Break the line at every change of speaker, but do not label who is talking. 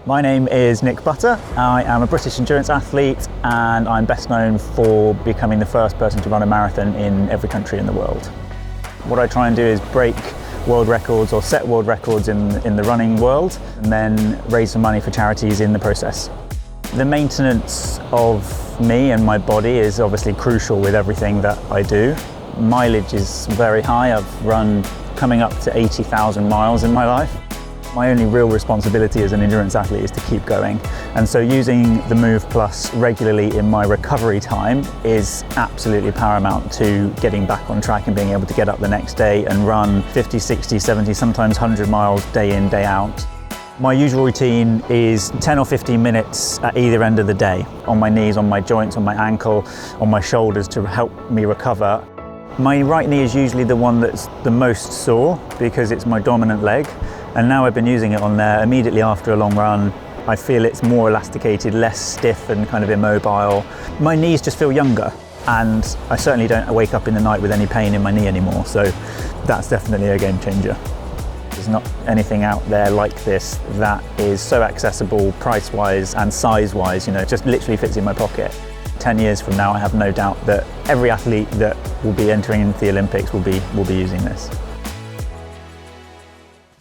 My name is Nick Butter. I am a British endurance athlete and I'm best known for becoming the first person to run a marathon in every country in the world. What I try and do is break world records or set world records in the running world and then raise some money for charities in the process. The maintenance of me and my body is obviously crucial with everything that I do. Mileage is very high. I've run coming up to 80,000 miles in my life. My only real responsibility as an endurance athlete is to keep going. And so using the Move Plus regularly in my recovery time is absolutely paramount to getting back on track and being able to get up the next day and run 50, 60, 70, sometimes 100 miles day in, day out. My usual routine is 10 or 15 minutes at either end of the day, on my knees, on my joints, on my ankle, on my shoulders to help me recover. My right knee is usually the one that's the most sore because it's my dominant leg. And now I've been using it on there immediately after a long run. I feel it's more elasticated, less stiff and kind of immobile. My knees just feel younger and I certainly don't wake up in the night with any pain in my knee anymore. So that's definitely a game changer. There's not anything out there like this that is so accessible price-wise and size-wise, it just literally fits in my pocket. 10 years from now, I have no doubt that every athlete that will be entering into the Olympics will be using this.